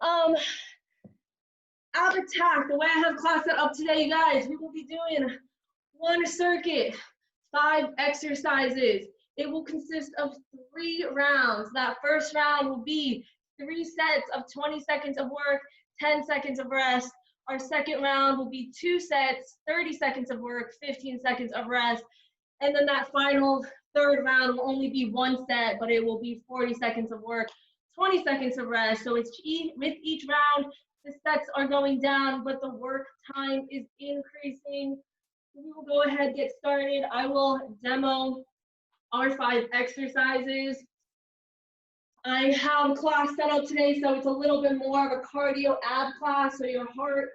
Um, ab attack, the way I have class set up today, you guys, we will be doing one circuit, 5 exercises. It will consist of 3 rounds. That first round will be 3 sets of 20 seconds of work, 10 seconds of rest. Our second round will be 2 sets, 30 seconds of work, 15 seconds of rest. And then that final third round will only be 1 set, but it will be 40 seconds of work, 20 seconds of rest. So it's with each round, the sets are going down, but the work time is increasing. We will go ahead and get started. I will demo our 5 exercises. I have class set up today, so it's a little bit more of a cardio ab class, so your heart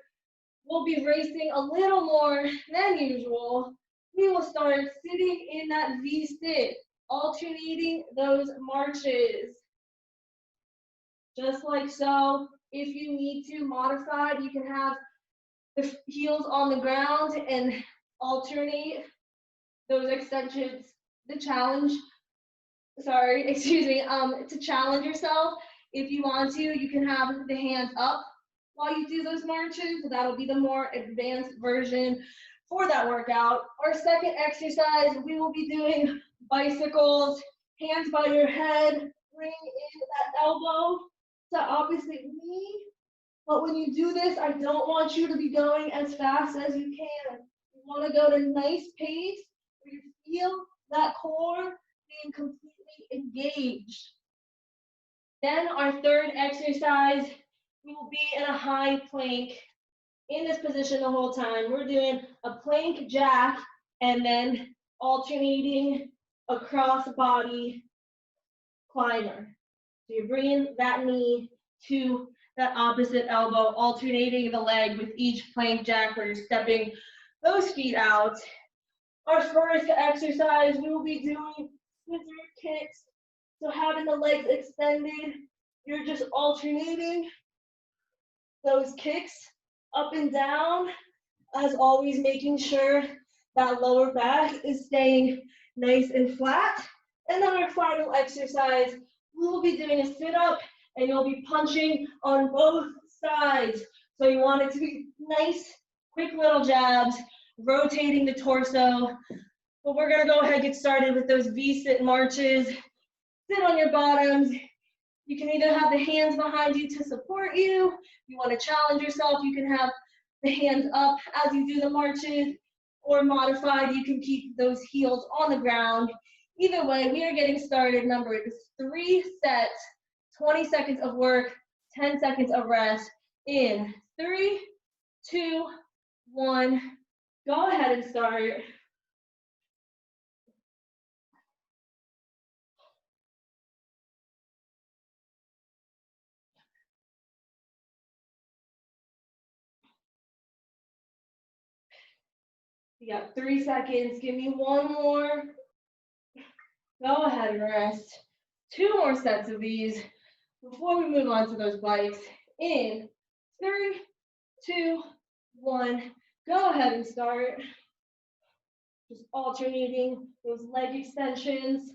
will be racing a little more than usual. We will start sitting in that V-sit, alternating those marches. Just like so. If you need to modify, you can have the heels on the ground and alternate those extensions. To challenge yourself. If you want to, you can have the hands up while you do those marches. That'll be the more advanced version for that workout. Our second exercise, we will be doing bicycles, hands by your head, bring in that elbow to opposite knee. But when you do this, I don't want you to be going as fast as you can. You want to go at a nice pace where you feel that core being completely engaged. Then our third exercise, we will be in a high plank in this position the whole time. We're doing a plank jack and then alternating across body climber. So you're bringing that knee to that opposite elbow, alternating the leg with each plank jack where you're stepping those feet out. Our first exercise, we will be doing scissor kicks. So having the legs extended, you're just alternating those kicks up and down, as always making sure that lower back is staying nice and flat. And then our final exercise, we will be doing a sit-up and you'll be punching on both sides. So you want it to be nice, quick little jabs, rotating the torso. But we're gonna go ahead and get started with those V-sit marches. Sit on your bottoms. You can either have the hands behind you to support you. If you want to challenge yourself, you can have the hands up as you do the marches, or modified, you can keep those heels on the ground. Either way, we are getting started. Remember, it's 3 sets, 20 seconds of work, 10 seconds of rest. In 3, 2, 1, go ahead and start. You got 3 seconds. Give me 1 more. Go ahead and rest. 2 more sets of these before we move on to those bikes. In 3, 2, 1. Go ahead and start. Just alternating those leg extensions.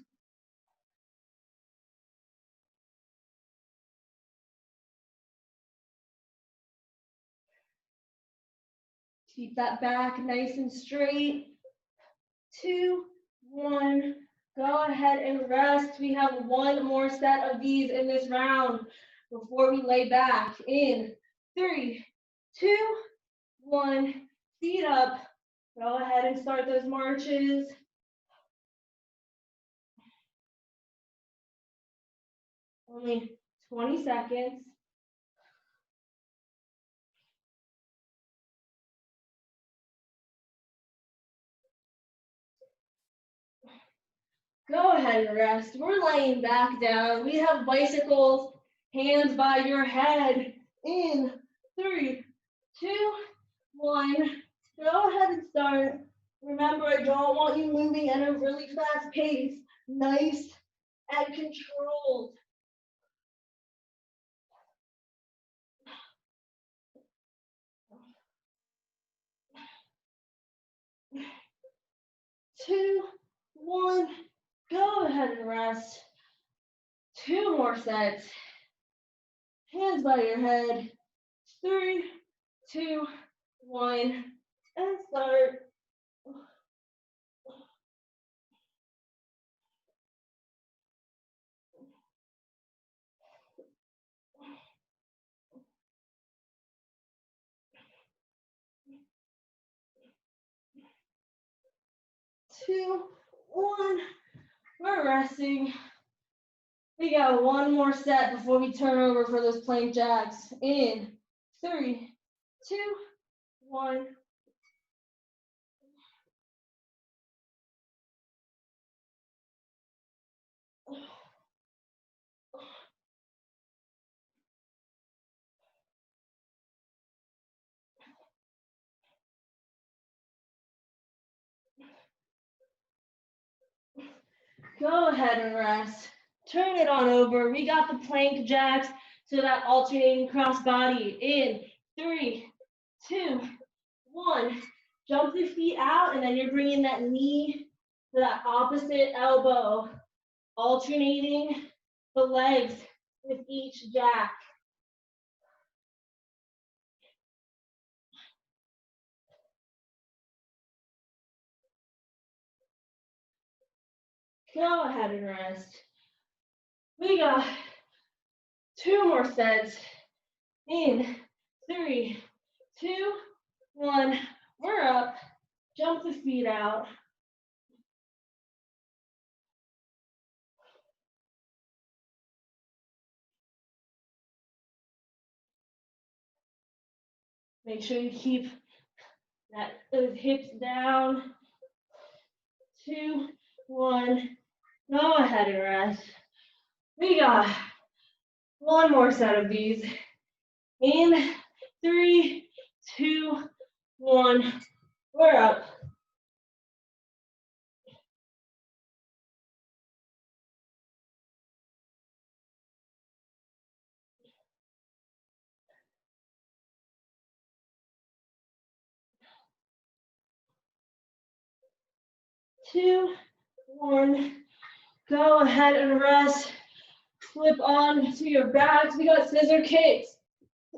Keep that back nice and straight. 2, 1. Go ahead and rest. We have 1 more set of these in this round before we lay back. In 3, 2, 1. Feet up. Go ahead and start those marches. Only 20 seconds. Go ahead and rest. We're laying back down. We have bicycles, hands by your head. In 3, 2, 1. Go ahead and start. Remember, I don't want you moving at a really fast pace. Nice and controlled. Two, 1. Go ahead and rest. 2 more sets. hands by your head. 3, 2, 1, and start. 2, 1. We're resting. We got one more set before we turn over for those plank jacks. In 3, 2, 1. Go ahead and rest. Turn it on over. We got the plank jacks, so that alternating cross body. In 3, 2, 1. Jump the feet out, and then you're bringing that knee to that opposite elbow, alternating the legs with each jack. Go ahead and rest. We got 2 more sets. In 3, 2, 1. We're up. Jump the feet out. Make sure you keep those hips down. 2, 1. Go ahead and rest. We got one more set of these. In 3, 2, 1. We're up. Two, 1. Go ahead and rest. Flip on to your backs. We got scissor kicks.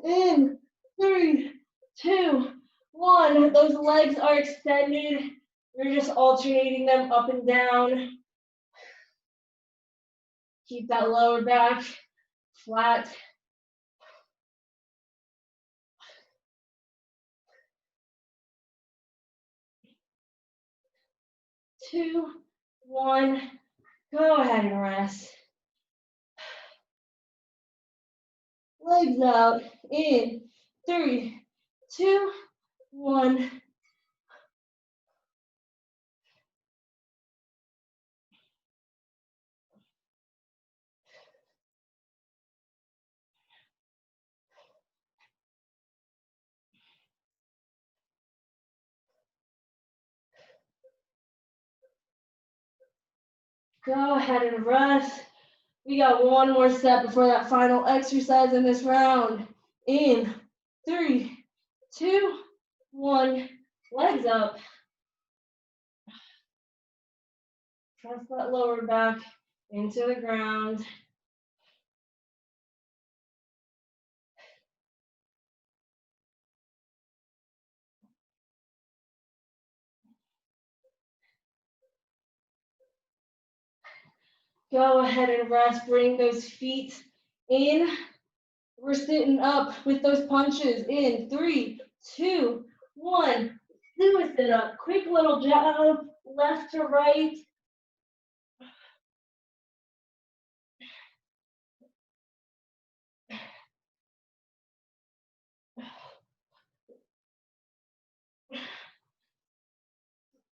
In 3, 2, 1. Those legs are extended. You're just alternating them up and down. Keep that lower back flat. 2, 1. Go ahead and rest. Legs out. In 3, 2, 1. Go ahead and rest. We got one more set before that final exercise in this round. In 3, 2, 1. Legs up. Press that lower back into the ground. Go ahead and rest. Bring those feet in. We're sitting up with those punches. In 3, 2, 1. Do a sit up. Quick little jab, left to right.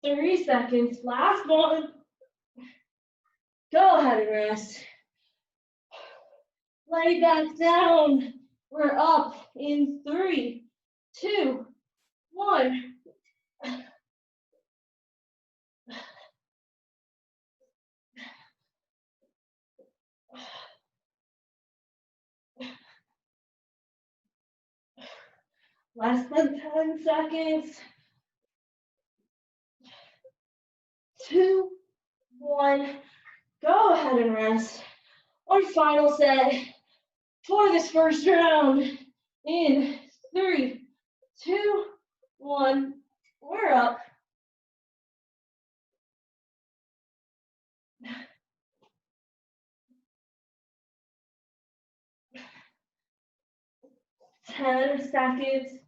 Three seconds. Last one. Go ahead and rest. Lay back down. We're up in 3, 2, 1. Less than 10 seconds. 2, 1. Go ahead and rest. Our final set. for this first round. In 3, 2, 1, we're up. Ten seconds.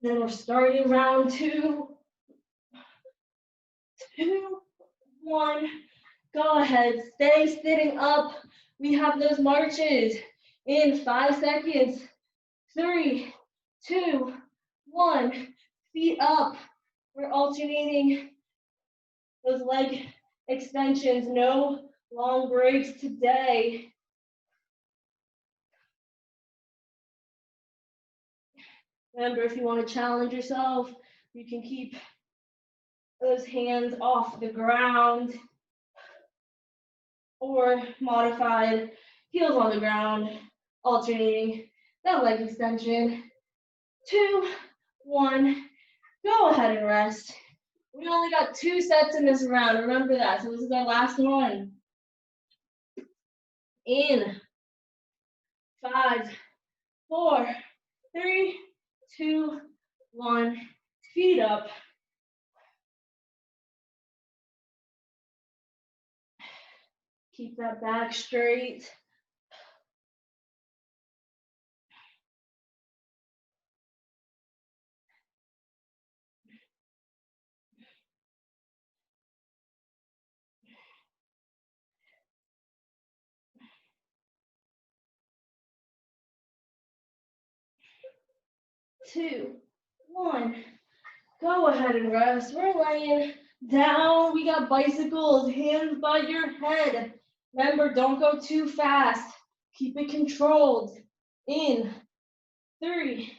Then we're starting round 2. 2, 1. Go ahead, stay sitting up. We have those marches in 5 seconds. 3, 2, 1. Feet up. We're alternating those leg extensions. No long breaks today. Remember, if you want to challenge yourself, you can keep those hands off the ground or modified heels on the ground, alternating that leg extension. 2, 1, go ahead and rest. We only got 2 sets in this round, remember that, so this is our last one. In 5, 4, 3, 2, 1, feet up. Keep that back straight. Two, one, go ahead and rest. We're laying down. We got bicycles, hands by your head. Remember, don't go too fast. Keep it controlled. In 3,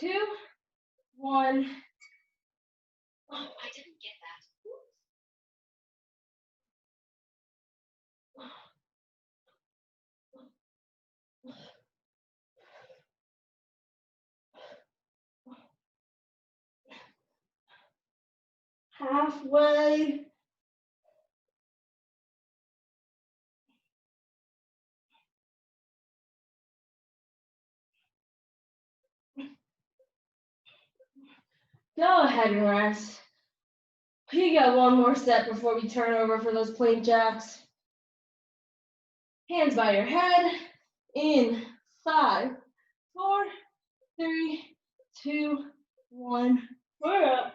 2, 1. Oh, I didn't get that. Halfway. Go ahead and rest. You got one more set before we turn over for those plank jacks. Hands by your head. In 5, 4, 3, 2, 1. We're up.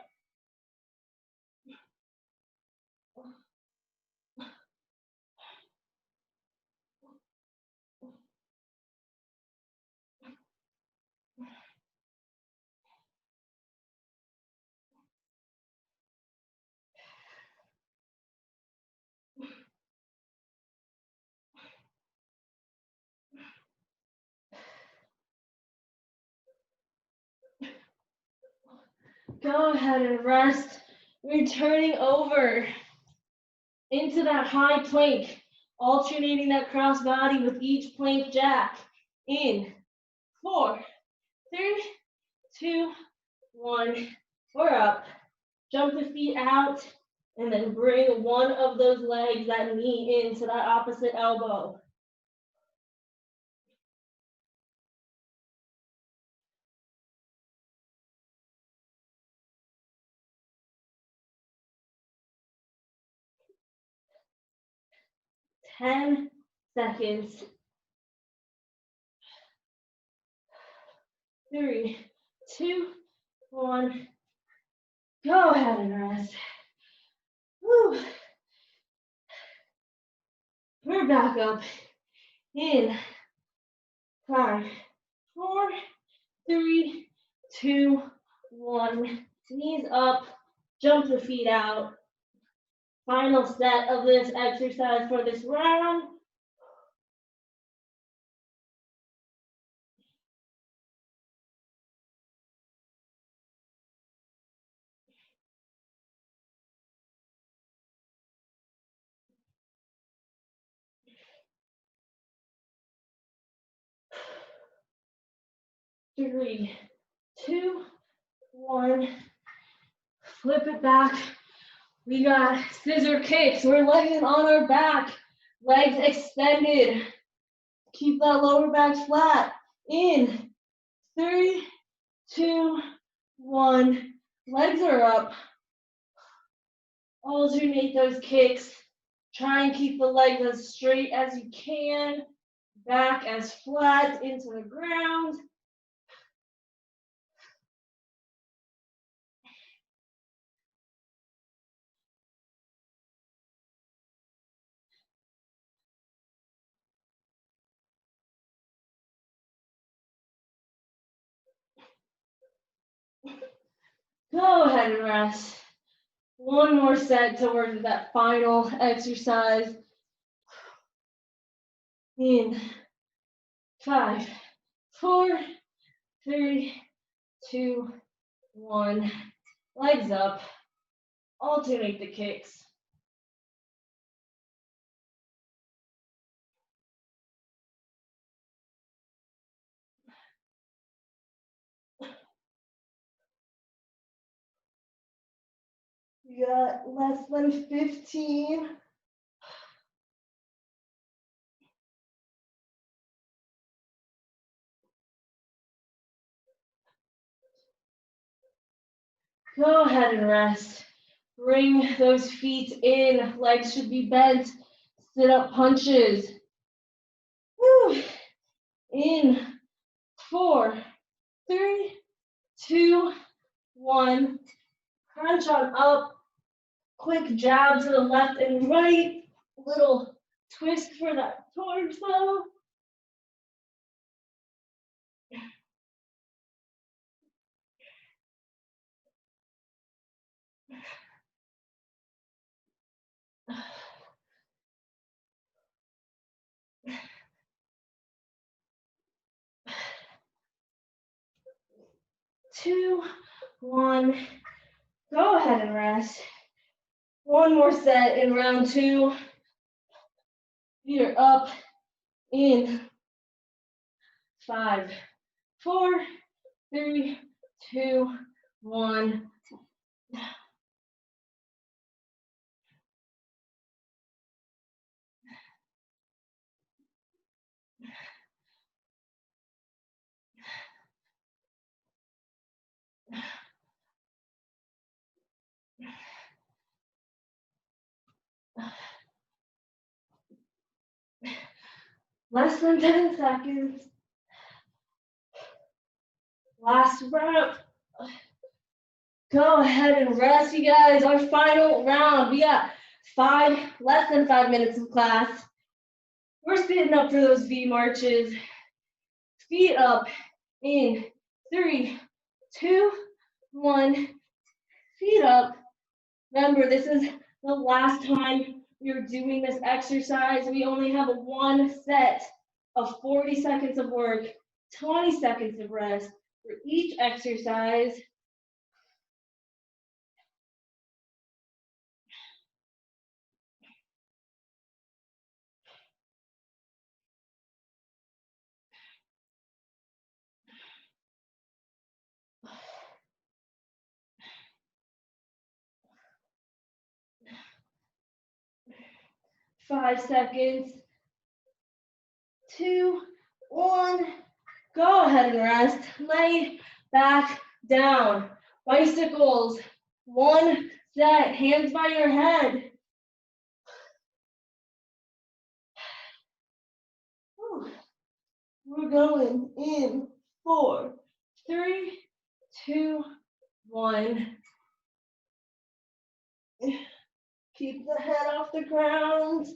Go ahead and rest. We're turning over into that high plank, alternating that cross body with each plank jack. In 4, 3, 2, 1. We're up. Jump the feet out and then bring one of those legs, that knee, into that opposite elbow. Ten seconds. 3, 2, 1. Go ahead and rest. Whew. We're back up. In 5, 4, 3, 2, 1. Knees up. Jump the feet out. Final set of this exercise for this round. Three, 2, 1. Flip it back. We got scissor kicks. We're laying on our back, legs extended. Keep that lower back flat. In 3, 2, 1. Legs are up. Alternate those kicks. Try and keep the legs as straight as you can. Back as flat into the ground. Go ahead and rest. One more set towards that final exercise. In 5, 4, 3, 2, 1. Legs up. Alternate the kicks. You got less than 15. Go ahead and rest. Bring those feet in. Legs should be bent. Sit up punches. Woo. In 4, 3, 2, 1. Crunch on up. Quick jab to the left and right. Little twist for that torso. Two, 1. Go ahead and rest. One more set in round 2. Feet are up. In 5, 4, 3, 2, 1. 10 seconds. Last round. Go ahead and rest, you guys. Our final round. We got less than 5 minutes of class. We're sitting up for those V marches. Feet up. In 3, 2, 1. Feet up. Remember, this is the last time you're doing this exercise. We only have one set of 40 seconds of work, 20 seconds of rest for each exercise. Five seconds. 2, 1. Go ahead and rest. Lay back down. Bicycles. One set. Hands by your head. We're going in 4, 3, 2, 1. Keep the head off the ground.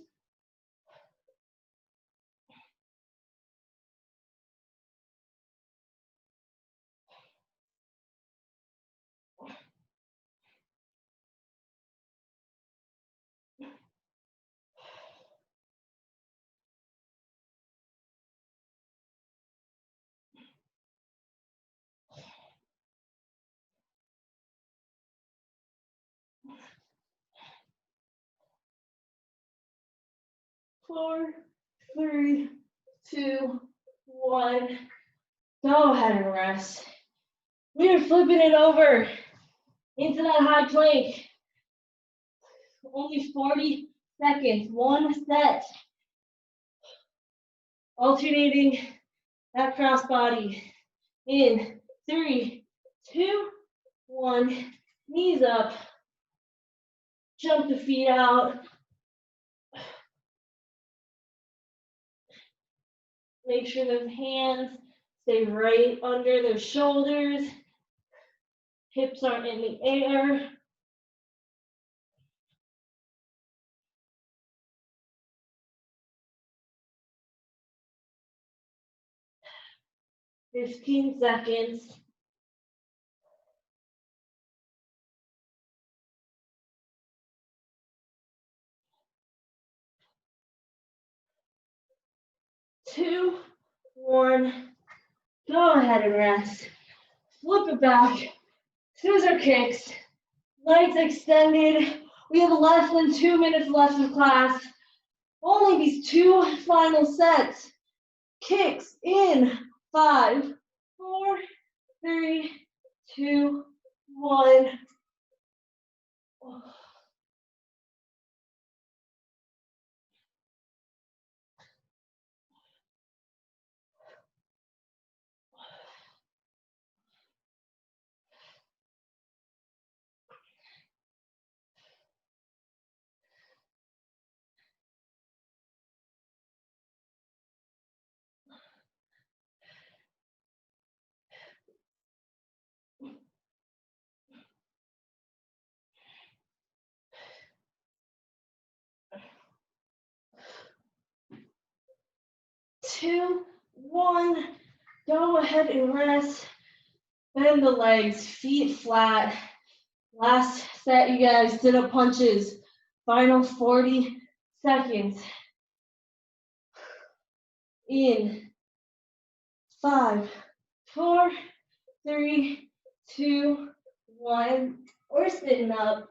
Four, 3, 2, 1. Go ahead and rest. We are flipping it over into that high plank. Only 40 seconds, one set. alternating that cross body. In 3, 2, 1, knees up, jump the feet out. Make sure those hands stay right under those shoulders. Hips aren't in the air. "15 seconds. Two, 1. Go ahead and rest. Flip it back. Scissor kicks. Legs extended. We have less than 2 minutes left of class. Only these 2 final sets. Kicks in 5, 4, 3, 2, 1. 2, 1. Go ahead and rest. Bend the legs, feet flat. Last set, you guys, sit-up punches. Final 40 seconds. In 5, 4, 3, 2, 1. We're sitting up.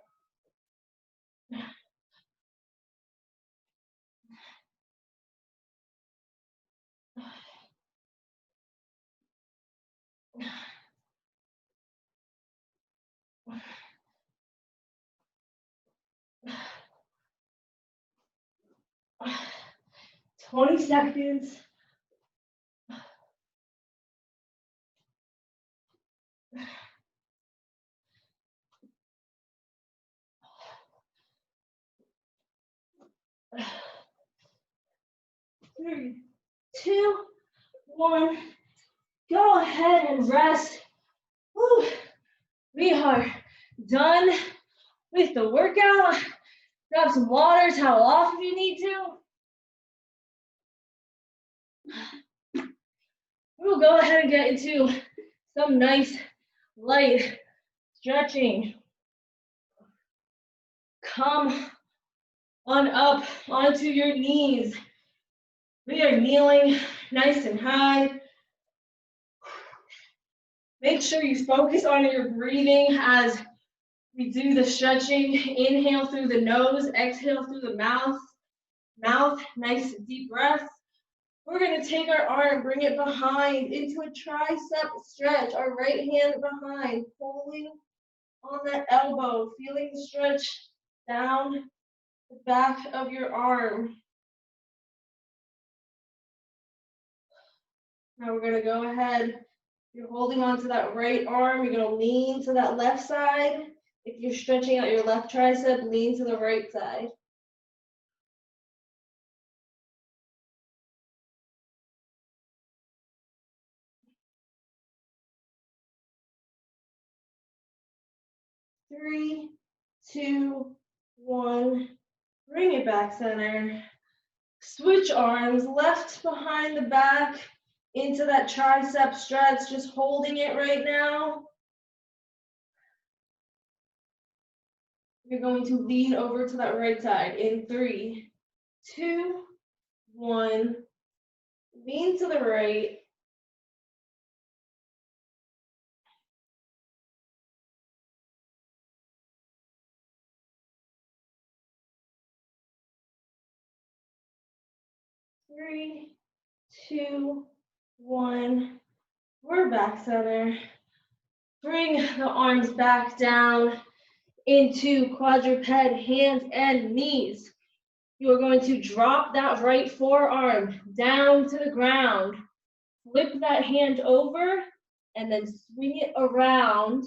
"20 seconds. Three, 2, 1. Go ahead and rest. Whew. We are done with the workout. Grab some water, towel off if you need to. We'll go ahead and get into some nice light stretching. Come on up onto your knees. We are kneeling nice and high. Make sure you focus on your breathing as we do the stretching. Inhale through the nose, exhale through the mouth. Nice deep breath. We're gonna take our arm, bring it behind into a tricep stretch. Our right hand behind, pulling on that elbow, feeling the stretch down the back of your arm. Now we're gonna go ahead. You're holding onto that right arm. You're gonna lean to that left side. If you're stretching out your left tricep, lean to the right side. Three, 2, 1. Bring it back center. Switch arms, left behind the back into that tricep stretch, just holding it right now. You're going to lean over to that right side in 3, 2, 1. Lean to the right. Three, 2, 1. We're back center. Bring the arms back down into quadruped, hands and knees. You are going to drop that right forearm down to the ground. Flip that hand over and then swing it around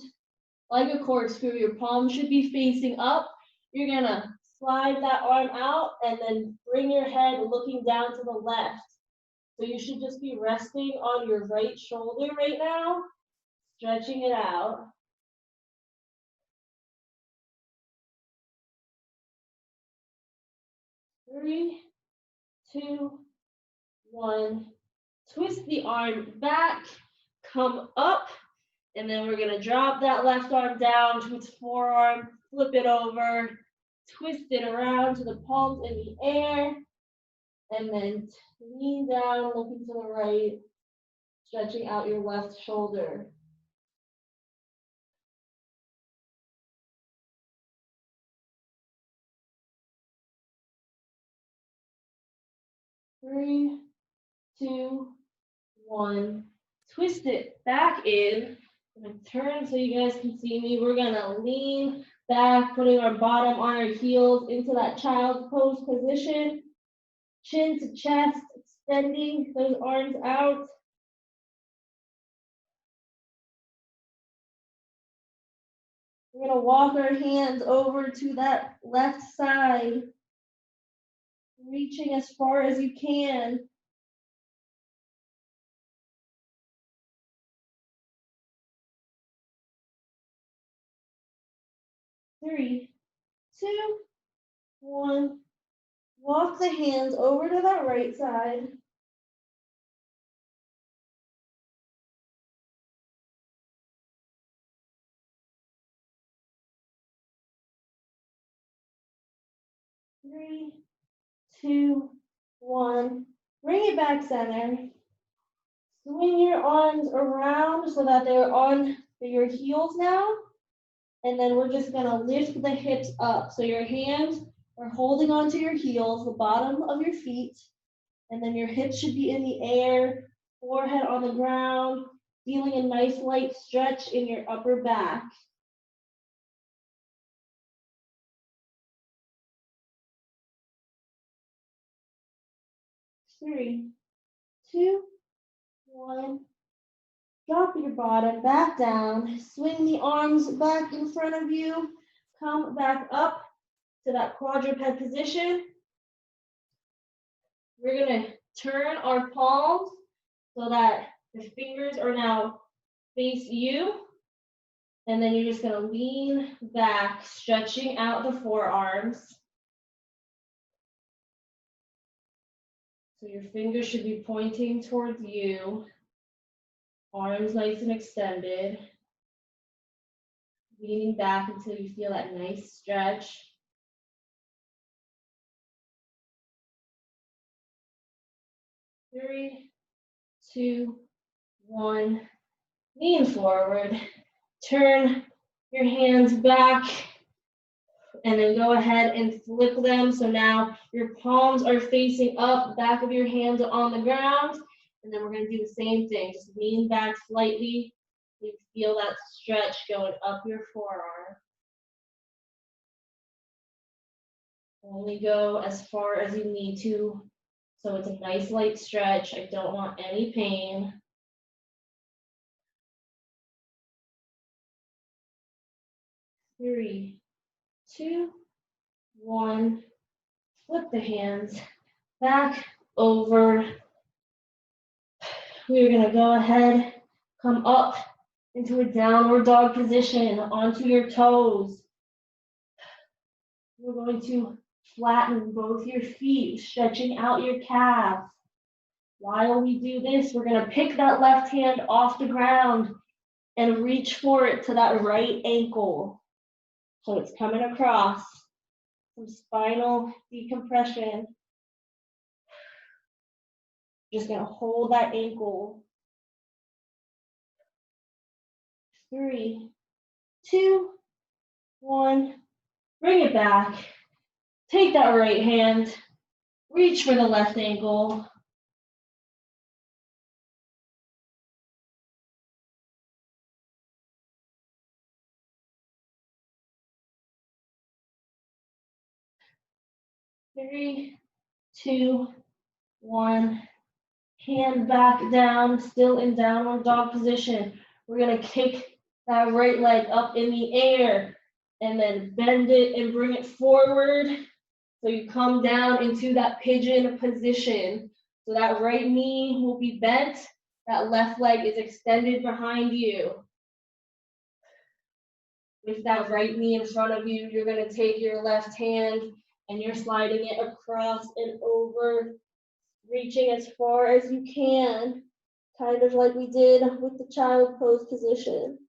like a corkscrew. Your palm should be facing up. You're gonna slide that arm out and then bring your head looking down to the left. So you should just be resting on your right shoulder right now, stretching it out. 3, 2, 1. Twist the arm back, come up, and then we're gonna drop that left arm down to its forearm, flip it over, twist it around to the palms in the air, and then lean down, looking to the right, stretching out your left shoulder. 3, 2, 1. Twist it back in. I'm gonna turn so you guys can see me. We're gonna lean back, putting our bottom on our heels into that child's pose position. Chin to chest, extending those arms out. We're gonna walk our hands over to that left side, reaching as far as you can. 3, 2, 1. Walk the hands over to that right side. Three, 2, 1. Bring it back center. Swing your arms around so that they're on your heels now. And then we're just gonna lift the hips up. So your hands are holding onto your heels, the bottom of your feet. And then your hips should be in the air, forehead on the ground, feeling a nice light stretch in your upper back. 3, 2, 1. Drop your bottom back down. Swing the arms back in front of you. Come back up to that quadruped position. We're gonna turn our palms so that the fingers are now face you. And then you're just gonna lean back, stretching out the forearms. So your fingers should be pointing towards you. Arms nice and extended. Leaning back until you feel that nice stretch. 3, 2, 1. Lean forward. Turn your hands back. And then go ahead and flip them. So now your palms are facing up, back of your hands are on the ground. And then we're going to do the same thing. Just lean back slightly. You feel that stretch going up your forearm. Only go as far as you need to. So it's a nice light stretch. I don't want any pain. 3, 2, 1. Flip the hands back over. We're going to go ahead, come up into a downward dog position onto your toes. We're going to flatten both your feet, stretching out your calves. While we do this, we're going to pick that left hand off the ground and reach for it to that right ankle. So it's coming across. Some spinal decompression. Just going to hold that ankle. 3, 2, 1. Bring it back. Take that right hand. Reach for the left ankle. 3, 2, 1. Hand back down, still in downward dog position. We're gonna kick that right leg up in the air and then bend it and bring it forward. So you come down into that pigeon position. So that right knee will be bent, that left leg is extended behind you. With that right knee in front of you, you're gonna take your left hand and you're sliding it across and over, reaching as far as you can, kind of like we did with the child pose position.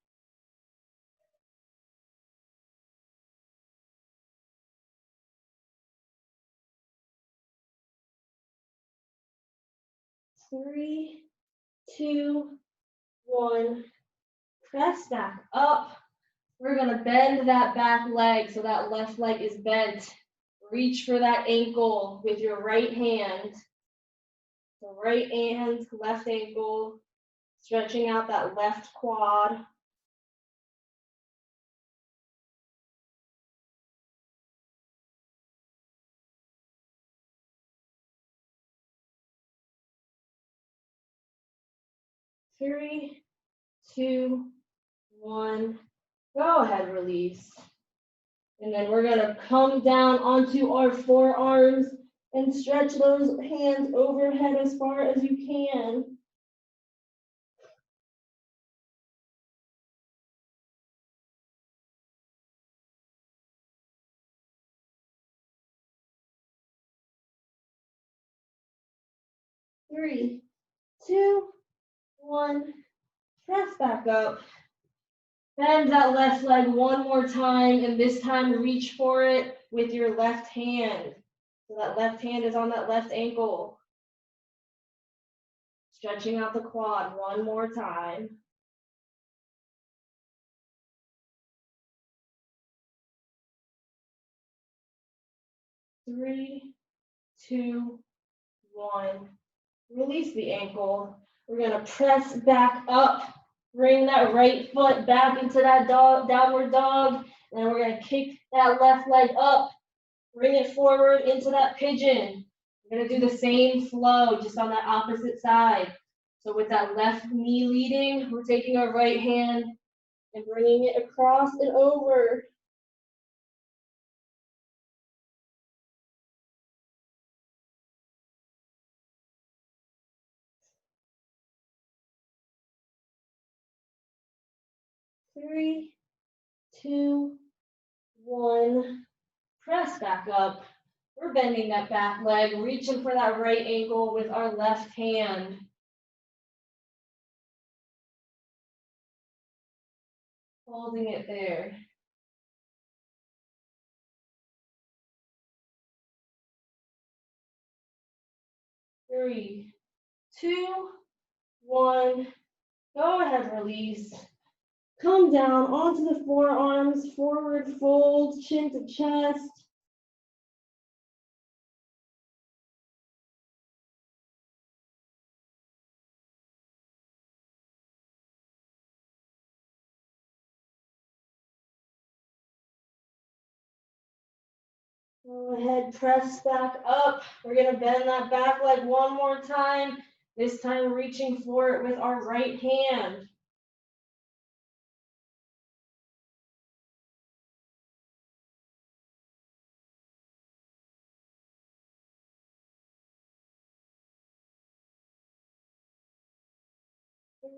Three, two, one. Press back up. We're gonna bend that back leg so that left leg is bent. Reach for that ankle with your right hand. The right hand, left ankle, stretching out that left quad. Three, two, one. Go ahead, release. And then we're gonna come down onto our forearms and stretch those hands overhead as far as you can. Three, two, one. Press back up. Bend that left leg one more time, and this time reach for it with your left hand. So that left hand is on that left ankle. Stretching out the quad one more time. Three, two, one. Release the ankle. We're gonna press back up. Bring that right foot back into that downward dog. And then we're gonna kick that left leg up. Bring it forward into that pigeon. We're gonna do the same flow, just on that opposite side. So with that left knee leading, we're taking our right hand and bringing it across and over. Three, two, one. Press back up. We're bending that back leg, reaching for that right ankle with our left hand. Holding it there. Three, two, one. Go ahead, release. Come down onto the forearms, forward fold, chin to chest. Go ahead, press back up. We're gonna bend that back leg one more time, this time reaching for it with our right hand.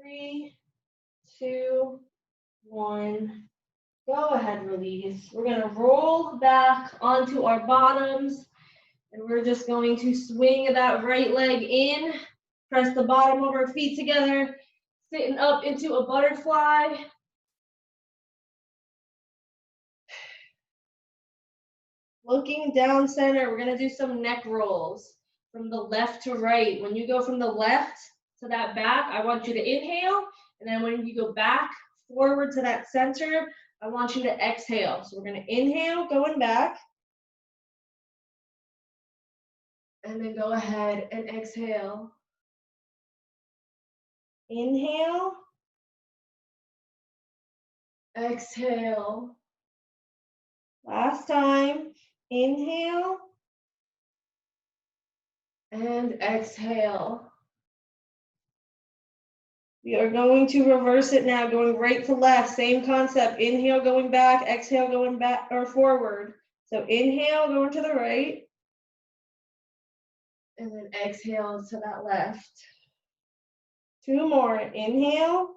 Three, two, one. Go ahead, release. We're gonna roll back onto our bottoms, and we're just going to swing that right leg in, press the bottom of our feet together, sitting up into a butterfly. Looking down center, we're gonna do some neck rolls from the left to right. When you go from the left to that back, I want you to inhale, and then when you go back forward to that center, I want you to exhale. So we're gonna inhale, going back, and then go ahead and exhale. Inhale, exhale. Last time, inhale, And exhale. We are going to reverse it now, going right to left, same concept. Inhale, going back, exhale, going back or forward. So inhale, going to the right. And then exhale to that left. 2 more. Inhale.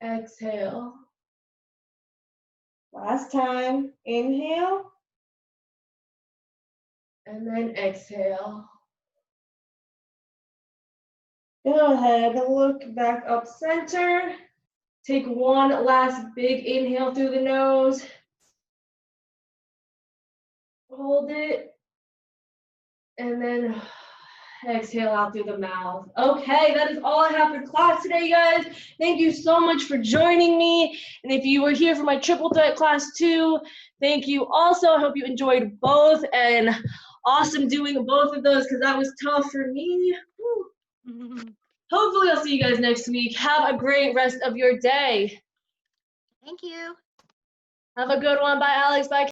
Exhale. Last time. Inhale. And then exhale. Go ahead and look back up center. Take one last big inhale through the nose. Hold it. And then exhale out through the mouth. Okay, that is all I have for class today, guys. Thank you so much for joining me. And if you were here for my triple threat class too, thank you also. I hope you enjoyed both, and awesome doing both of those because that was tough for me. Hopefully I'll see you guys next week. Have a great rest of your day. Thank you. Have a good one. Bye, Alex. Bye,